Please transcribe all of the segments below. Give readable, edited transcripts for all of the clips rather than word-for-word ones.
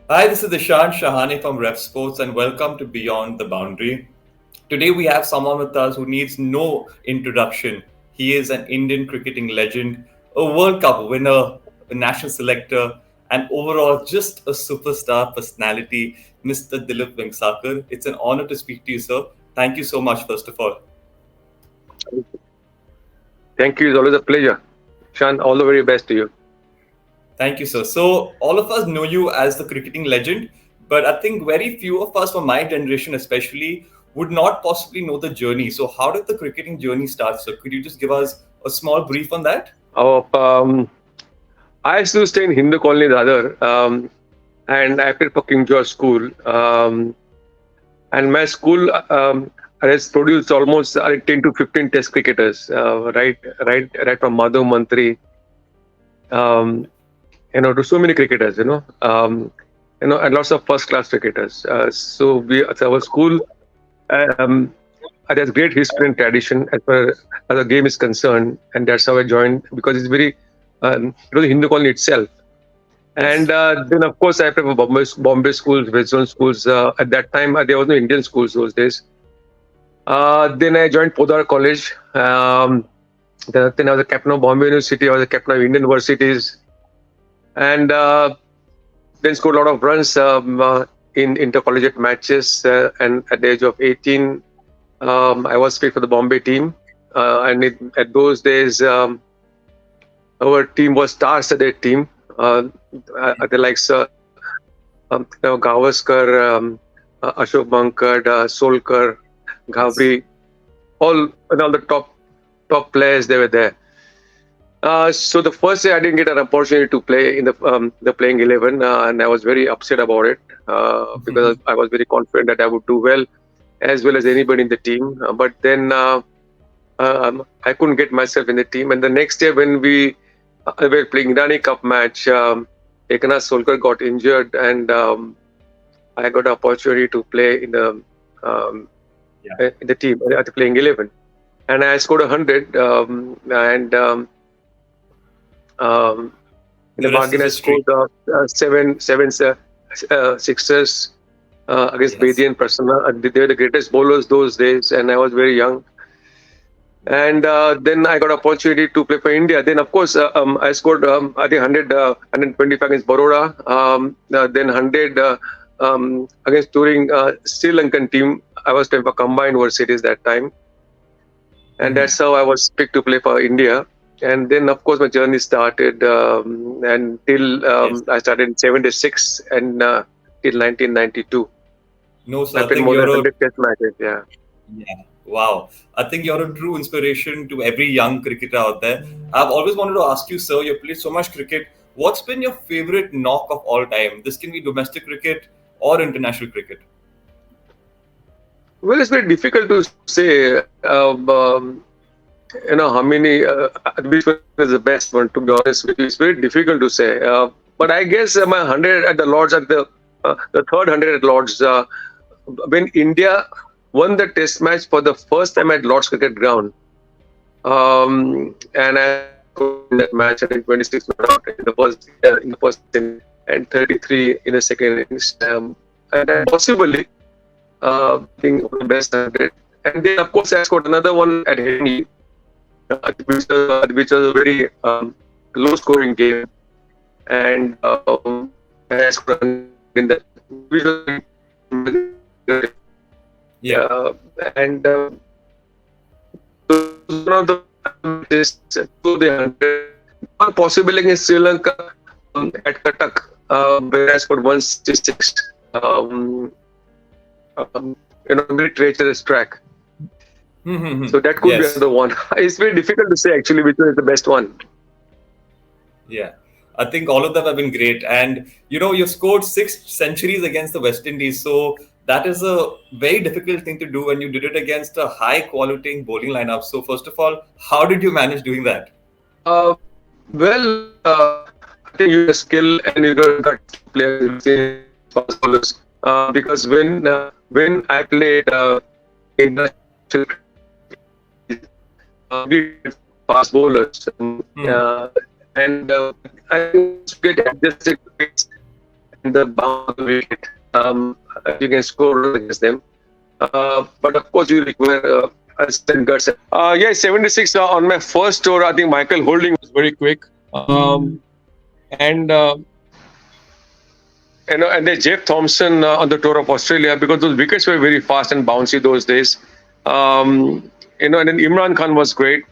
Hi, this is Ishan Shahani from Revsportz and welcome to Beyond the Boundary. Today we have someone with us who needs no introduction. He is an Indian cricketing legend, a World Cup winner, a national selector, and overall just a superstar personality, Mr. Dilip Vengsarkar. It's an honor to speak to you, sir. Thank you so much, first of all. Thank you. It's always a pleasure. Shan, all the very best to you. Thank you, sir. So, all of us know you as the cricketing legend, but I think very few of us from my generation, especially, would not possibly know the journey. So, how did the cricketing journey start, sir? Could you just give us a small brief on that? Oh, I used to stay in Hindu colony, the other, and I played for King George School. And my school has produced almost 10 to 15 Test cricketers, right from Madhav Mantri, um, to so many cricketers, and lots of first-class cricketers. So our school um, has great history and tradition as far as the game is concerned, and that's how I joined because it's very, it was the Hindu colony itself. And Yes. then, of course, I applied for Bombay schools, West Zone schools. At that time, there was no Indian schools those days. Then I joined Podar College. Then I was a captain of Bombay University. I was a captain of Indian universities, and then scored a lot of runs in intercollegiate matches. And at the age of 18, I was picked for the Bombay team. At those days, our team was star-studded team. The likes Gavaskar, Ashok Bankad, Solkar, Ghavri, all the top players they were there. So the first day I didn't get an opportunity to play in the playing 11, and I was very upset about it because I was very confident that I would do well as anybody in the team. But then I couldn't get myself in the team. And the next year when we were playing Irani Cup match, Ekanath Solkar got injured, and I got an opportunity to play in the team at the playing 11, and I scored 100. In the The rest bargain, is I history. scored seven sixes against Yes. Bedi and Prasanna. They were the greatest bowlers those days, and I was very young. And then I got opportunity to play for India. Then, of course, I scored, I think, 125 against Baroda, then 100 against touring Sri Lankan team. I was playing for combined varsities that time. And that's how I was picked to play for India. And then, of course, my journey started until Yes. I started in 76 and till 1992. No, I sir. I played think more than you're a 100 test matches, yeah. Yeah. Wow. I think you're a true inspiration to every young cricketer out there. I've always wanted to ask you, sir, you played so much cricket. What's been your favorite knock of all time? This can be domestic cricket or international cricket. Well, it's very difficult to say, how many, which one is the best one, to be honest with you. It's very difficult to say. But I guess my 100 at the Lords, the third 100 at Lords, when India won the test match for the first time at Lords Cricket Ground. And I scored in that match, I think 26 not out in the first inning and 33 in the second innings. And then possibly, I think one of the best 100. And then, of course, I scored another one at Henley, which was a very low-scoring game, and I scored in that. Which was, Yeah. and one of the matches to the 100, one possible against Sri Lanka at Katak, where I scored 166. Very treacherous track. So that could be Yes. another one. It's very difficult to say actually which one is the best one. Yeah. I think all of them have been great. And, you scored 6 centuries against the West Indies. So that is a very difficult thing to do when you did it against a high quality bowling lineup. So, first of all, how did you manage doing that? Well, I think you have skill and you got players fast bowlers. Because when I played international, we had fast bowlers, and I get adjusted to it. the bounce of the wicket. You can score runs against them. But of course, you require a certain guts. Yeah, 76 on my first tour. I think Michael Holding was very quick. And and there's Jeff Thompson on the tour of Australia, because those wickets were very fast and bouncy those days. And then Imran Khan was great.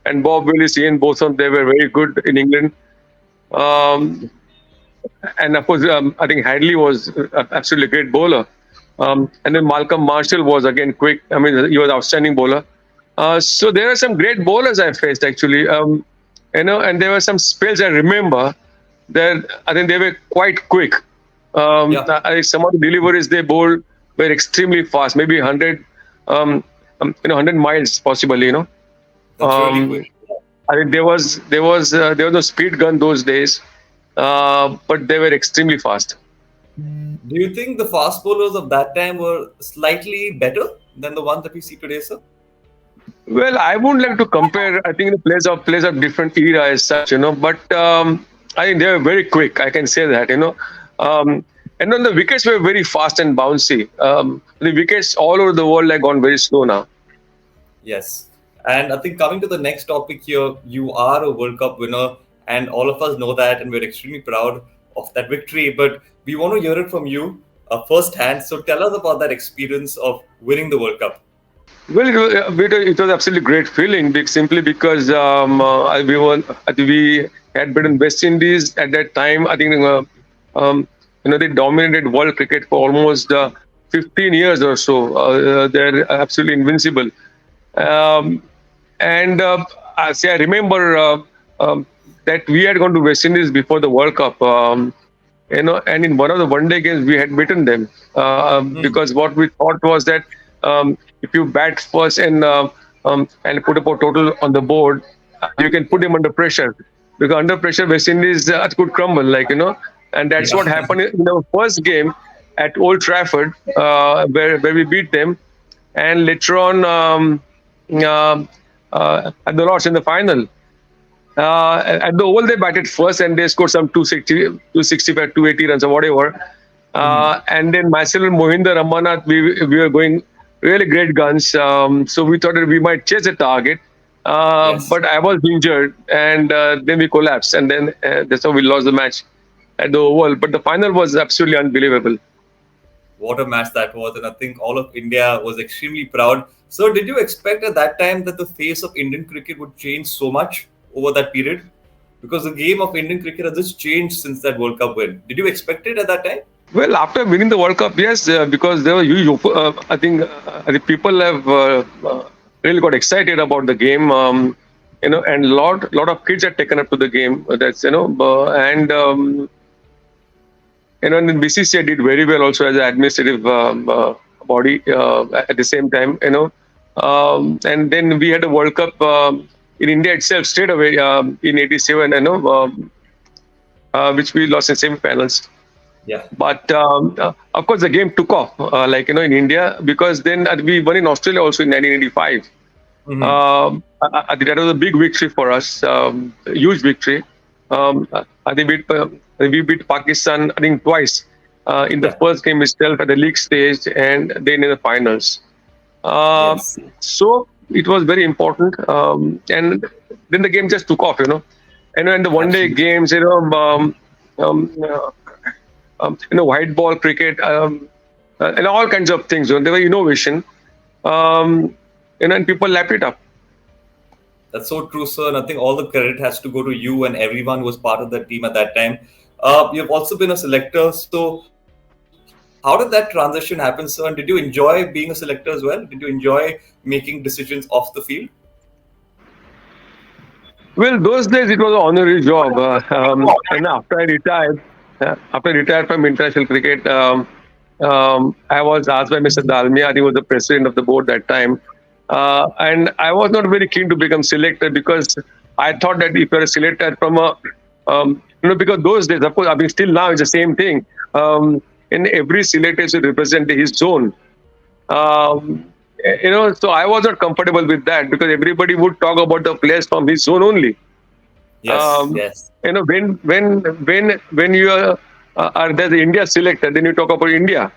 And Bob Willis, Ian Botham, they were very good in England. Um, and of course, I think Hadley was absolutely a great bowler. And then Malcolm Marshall was again quick. I mean, he was outstanding bowler. So there are some great bowlers I faced actually. And there were some spells I remember that I think they were quite quick. Some of the deliveries they bowled were extremely fast, maybe 100, 100 miles possibly. That's really Um, quick. I think there was no speed gun those days, but they were extremely fast. Do you think the fast bowlers of that time were slightly better than the ones that we see today, sir? Well, I wouldn't like to compare. I think the players of different era as such, but I think they were very quick. I can say that. And then the wickets were very fast and bouncy. The wickets all over the world have gone very slow now. Yes. And I think coming to the next topic here, you are a World Cup winner, and all of us know that, and we're extremely proud of that victory. But we want to hear it from you firsthand. So tell us about that experience of winning the World Cup. Well, it was absolutely great feeling, simply because we had beaten West Indies at that time. I think they dominated world cricket for almost 15 years or so. They're absolutely invincible. Um, and I remember that we had gone to West Indies before the World Cup. And in one of the one-day games we had beaten them, because what we thought was that if you bat first and put up a total on the board, you can put them under pressure, because under pressure West Indies could crumble, and that's what Yeah. happened in the first game at Old Trafford, where we beat them, and later on at the Lords in the final. At the Oval, they batted first and they scored some 265, 280 runs or whatever. And then myself and Mohinder Ramanathan, we were going really great guns. So we thought that we might chase the target. Yes. But I was injured, and then we collapsed. And then that's how we lost the match at the Oval. But the final was absolutely unbelievable. What a match that was, and I think all of India was extremely proud. So, did you expect at that time that the face of Indian cricket would change so much over that period? Because the game of Indian cricket has just changed since that World Cup win. Did you expect it at that time? Well, after winning the World Cup, yes, because there were huge. I think people have really got excited about the game. And lot of kids had taken up to the game. And then BCCI did very well also as an administrative body at the same time. And then we had a World Cup in India itself straight away in '87. Which we lost in semi-finals. Yeah. But of course, the game took off, in India, because then we won in Australia also in 1985. I think that was a big victory for us, a huge victory. I think we beat Pakistan, I think, twice in the first game itself at the league stage, and then in the finals. Yes. So it was very important, and then the game just took off, And when the one-day games, white ball cricket, and all kinds of things. There were innovation, and people lapped it up. That's so true, sir. And I think all the credit has to go to you and everyone who was part of the team at that time. You've also been a selector. So, how did that transition happen, sir? And did you enjoy being a selector as well? Did you enjoy making decisions off the field? Well, those days it was an honorary job, and after I retired from international cricket, I was asked by Mr. Dalmia, he was the president of the board that time, and I was not very keen to become selector, because I thought that if you're a selector from because those days, of course, I mean, still now it's the same thing. And every selector should represent his zone. So I was not comfortable with that, because everybody would talk about the players from his zone only. Yes. Um, Yes. when you are there's the India selector, then you talk about India.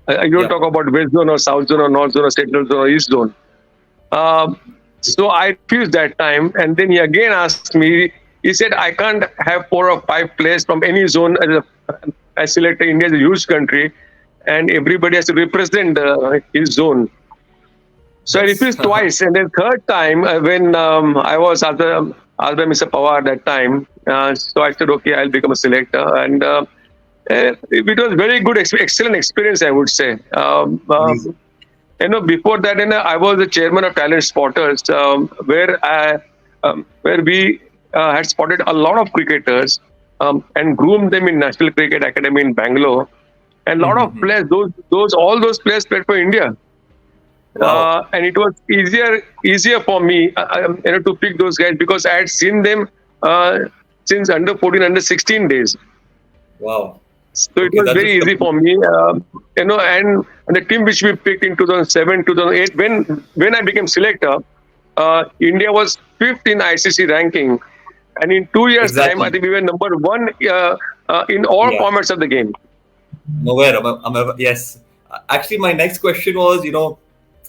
You don't Yeah. talk about West Zone or South Zone or North Zone or Central Zone or East Zone. Um, so I refused that time, and then he again asked me. He said, "I can't have 4 or 5 players from any zone as selected. India is a huge country, and everybody has to represent his zone." So I Yes. refused twice, and then third time when I was asked by Mr. Pawar that time. So I said, "Okay, I'll become a selector," and it was very good, excellent experience, I would say. Amazing. Before that, I was the chairman of Talent Spotters, where we had spotted a lot of cricketers and groomed them in National Cricket Academy in Bangalore. And a lot of Mhm. players, all those players played for India. Wow. And it was easier for me, to pick those guys because I had seen them uh, since under 14, under 16 days. Wow. So it Okay, was that very just easy for me, and the team which we picked in 2007, 2008, when I became selector, India was fifth in ICC ranking, and in 2 years' time, I exactly. think we were number one in all Yeah. formats of the game. I'm aware. Yes. Actually, my next question was,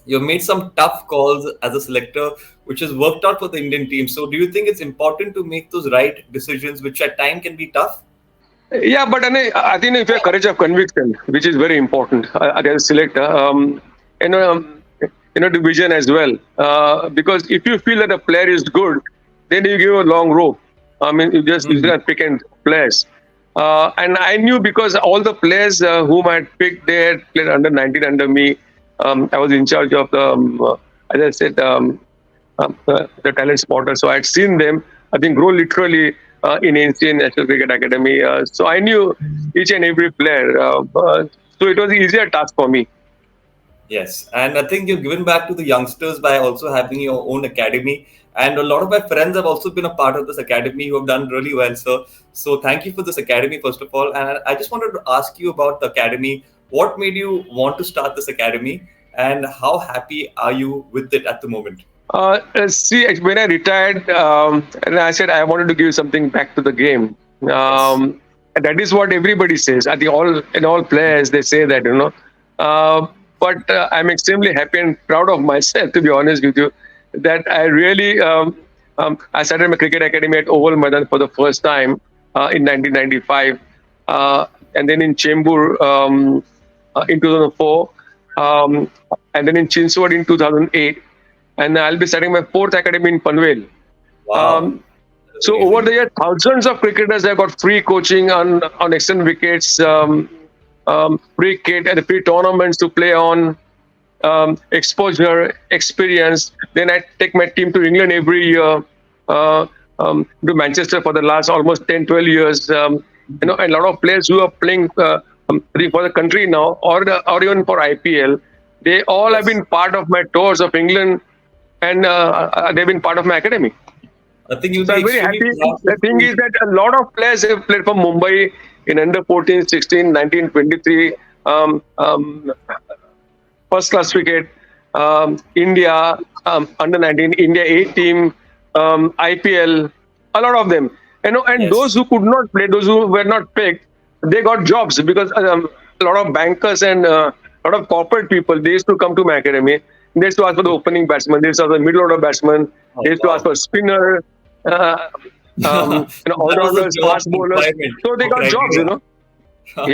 you've made some tough calls as a selector, which has worked out for the Indian team. So, do you think it's important to make those right decisions, which at time can be tough? Yeah, but I think if you have courage of conviction, which is very important as a selector, you know, um, the vision as well. Because if you feel that a player is good, then you give a long rope. I mean, you Mhm. just pick and players. And I knew because all the players whom I had picked, they had played under 19 under me. I was in charge of as I said, the talent spotter. So I had seen them, I think, grow literally in NCA National Cricket Academy. So I knew each and every player. So it was an easier task for me. Yes, and I think you've given back to the youngsters by also having your own academy. And a lot of my friends have also been a part of this academy who have done really well. So thank you for this academy, first of all. And I just wanted to ask you about the academy. What made you want to start this academy, and how happy are you with it at the moment? See, when I retired, and I said I wanted to give something back to the game. Yes. And that is what everybody says. I think all players they say that. Uh, but I'm extremely happy and proud of myself, to be honest with you, that I really I started my cricket academy at Oval Maidan for the first time in 1995, and then in Chembur in 2004, um, and then in Chinswad in 2008, and I'll be starting my fourth academy in Panvel. Wow. Um, That's so over amazing. the years, thousands of cricketers have got free coaching on extended wickets, free kit and free tournaments to play on, exposure, experience. Then I take my team to England every year, to Manchester for the last almost 10, 12 years. And a lot of players who are playing for the country now, or even for IPL, they all have Yes. been part of my tours of England, and they've been part of my academy. I think you'll So be I'm very extremely happy. proud The thing to. is that a lot of players have played for Mumbai in under 14, 16, 19, 23, first class cricket, India, under 19, India A team, IPL, a lot of them. And those Yes. who could not play, those who were not picked, they got jobs because a lot of bankers and a lot of corporate people, they used to come to my academy. They used to ask for the opening batsman, they used to ask for the middle order batsman, Oh, they used to ask wow. for spinner, uh, all That was a rounders, job fast bowlers. requirement So they or got jobs, criteria.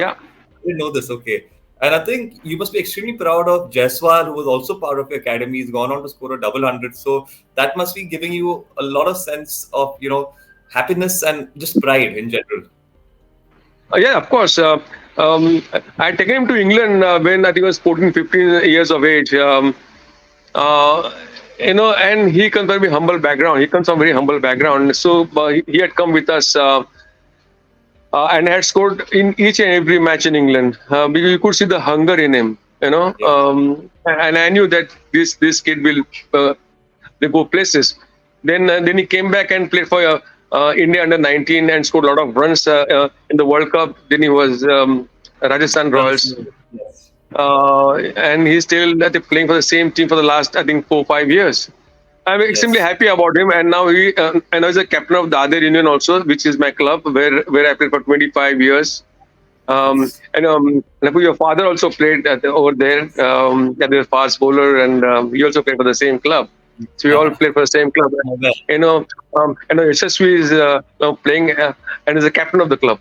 Yeah. I didn't know this. Okay. And I think you must be extremely proud of Jaiswal, who was also part of your academy. He's gone on to score a double hundred. So that must be giving you a lot of sense of, happiness and just pride in general. Yeah, of course. I had taken him to England when I think he was 14, 15 years of age. Uh, and he comes from a very humble background. He comes from a very humble background. So he had come with us and had scored in each and every match in England. Because you could see the hunger in him. Yeah. And I knew that this kid will they go places. Then he came back and played for India under 19 and scored a lot of runs in the World Cup. Then he was Rajasthan Royals, Rajasthan. Yes. and he's still playing for the same team for the last I think 4 5 years. I'm extremely Yes. happy about him, and now and now he's a captain of the other Union also, which is my club where I played for 25 years. Yes. And your father also played over there. He was fast bowler, and he also played for the same club. So we all played for the same club. Okay. You know, SSV is playing and is the captain of the club.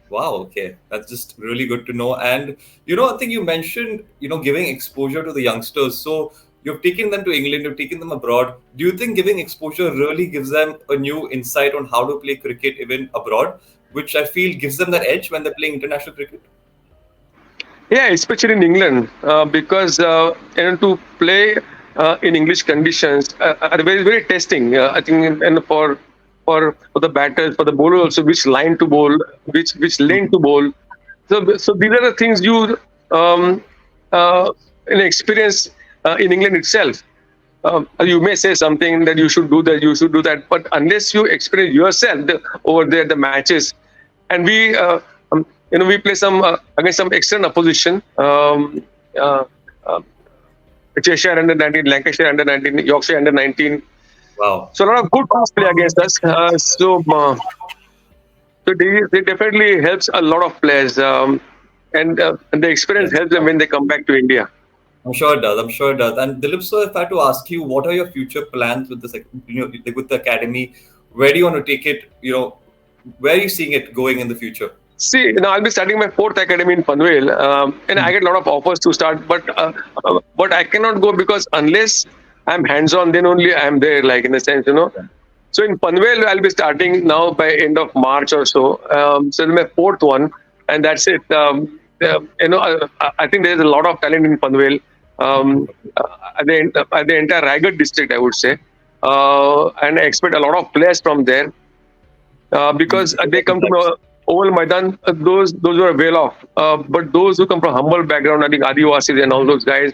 Wow, okay. That's just really good to know. And, I think you mentioned, giving exposure to the youngsters. So you've taken them to England, you've taken them abroad. Do you think giving exposure really gives them a new insight on how to play cricket even abroad, which I feel gives them that edge when they're playing international cricket? Yeah, especially in England, because to play in English conditions are very very testing. I think, and for the batters, for the bowler also, which line to bowl, which lane to bowl. So these are the things you um, uh, experience in England itself. You may say something that you should do that, you should do that, but unless you experience yourself over there the matches, and we play some against some external opposition, uh, uh, Cheshire under 19, Lancashire under 19, Yorkshire under 19. Wow. So a lot of good teams play against us. So they definitely helps a lot of players, and the experience Yes. helps them when they come back to India. I'm sure it does. I'm sure it does. And Dilip, so if I had to ask you, what are your future plans with this, with the academy? Where do you want to take it? Where are you seeing it going in the future? See, now I'll be starting my fourth academy in Panvel, and I get a lot of offers to start, but I cannot go because unless I'm hands-on, then only I'm there. Like in a sense. So in Panvel, I'll be starting now by end of March or so. So it's my fourth one, and that's it. I think there's a lot of talent in Panvel, at the entire Raigad district, I would say, and I expect a lot of players from there because they come to the Oval Maidan. Those who are well off, but those who come from humble background, I think Adivasis and all those guys,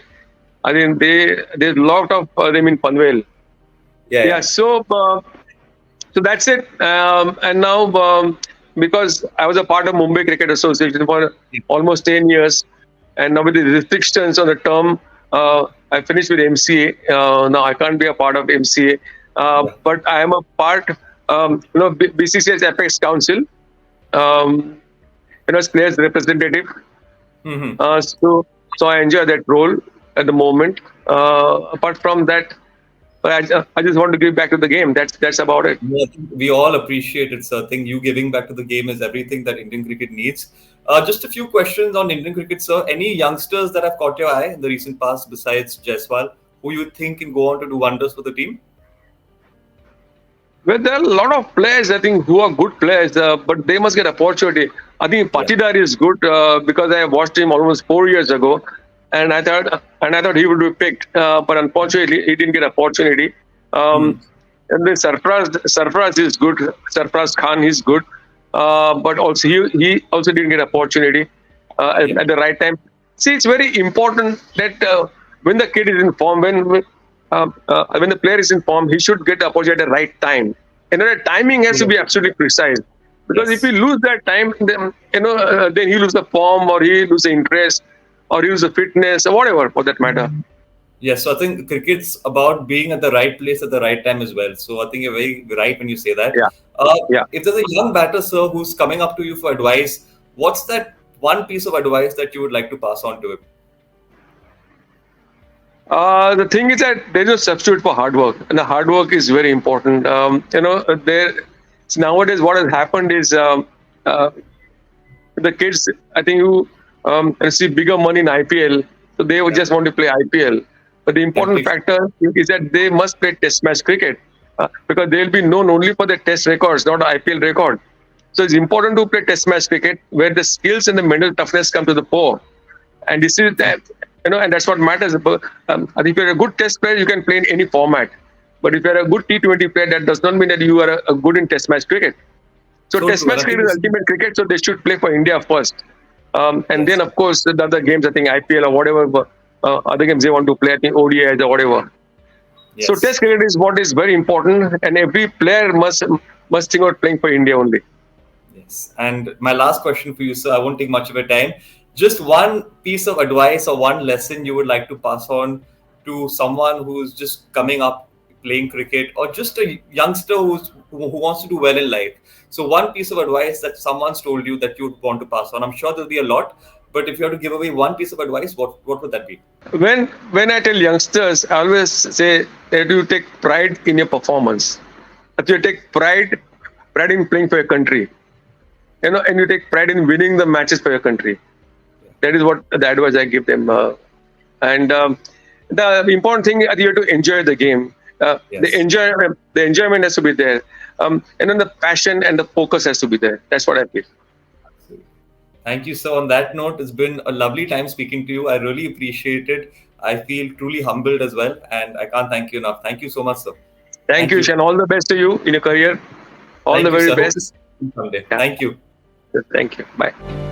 I think there's a lot of them in Panvel. Yeah, Yeah, yeah. so that's it. And now, because I was a part of Mumbai Cricket Association for almost 10 years, and now with the restrictions on the term, I finished with MCA. Now I can't be a part of MCA, Yeah. but I am a part, BCCI's Apex Council, um, as players representative. Mm-hmm. So I enjoy that role at the moment. Apart from that, I just want to give back to the game. That's about it. Yeah, I think we all appreciate it, sir. I think you giving back to the game is everything that Indian cricket needs. Just a few questions on Indian cricket, sir. Any youngsters that have caught your eye in the recent past besides Jaiswal, who you think can go on to do wonders for the team? Well, there are a lot of players, I think, who are good players, but they must get opportunity. I think Yeah. Patidar is good because I watched him almost 4 years ago, and I thought he would be picked, but unfortunately he didn't get opportunity. Hmm. Um, and then Sarfraz is good. Sarfraz Khan is good, but also he also didn't get opportunity Yeah. at the right time. See, it's very important that when the kid is in form, when the player is in form, he should get the opportunity at the right time. The timing has to be absolutely precise. Because if Yes. he lose that time, then he lose the form, or he lose the interest, or he lose the fitness, or whatever for that matter. Yes, so I think cricket's about being at the right place at the right time as well. So I think you're very right when you say that. Yeah, Uh, yeah. if there's a young batter, sir, who's coming up to you for advice, what's that one piece of advice that you would like to pass on to him? The thing is that there is no substitute for hard work, and the hard work is very important. There nowadays what has happened is uh, the kids, I think, who receive bigger money in IPL, so they would Yeah, just want to play IPL. But the important completely. factor is that they must play Test match cricket because they'll be known only for their Test records, not IPL record. So it's important to play Test match cricket where the skills and the mental toughness come to the fore. And this is that, and that's what matters. I think if you're a good Test player, you can play in any format. But if you're a good T20 player, that does not mean that you are a good in Test match cricket. So So Test true. And match I think cricket is this, ultimate cricket, so they should play for India first. And yes. then, of course, the other games, I think IPL or whatever, other games they want to play, I think ODIs or whatever. So Yes. Test cricket is what is very important, and every player must think about playing for India only. Yes. And my last question for you, sir, I won't take much of your time. Just one piece of advice or one lesson you would like to pass on to someone who's just coming up playing cricket, or just a youngster who wants to do well in life. So one piece of advice that someone's told you that you'd want to pass on. I'm sure there'll be a lot, but if you have to give away one piece of advice, what would that be? When I tell youngsters, I always say that you take pride in your performance. That you take pride in playing for your country. And you take pride in winning the matches for your country. That is what the advice I give them. And the important thing is you have to enjoy the game. Yes. The enjoyment has to be there, and then the passion and the focus has to be there. That's what I feel. Thank you. So, on that note, it's been a lovely time speaking to you. I really appreciate it. I feel truly humbled as well, and I can't thank you enough. Thank you so much, sir. Thank you, Shan. All the best to you in your career. All Thank the you, very sir. Hope to best. see you someday. Yeah. Thank you. Thank you. Bye.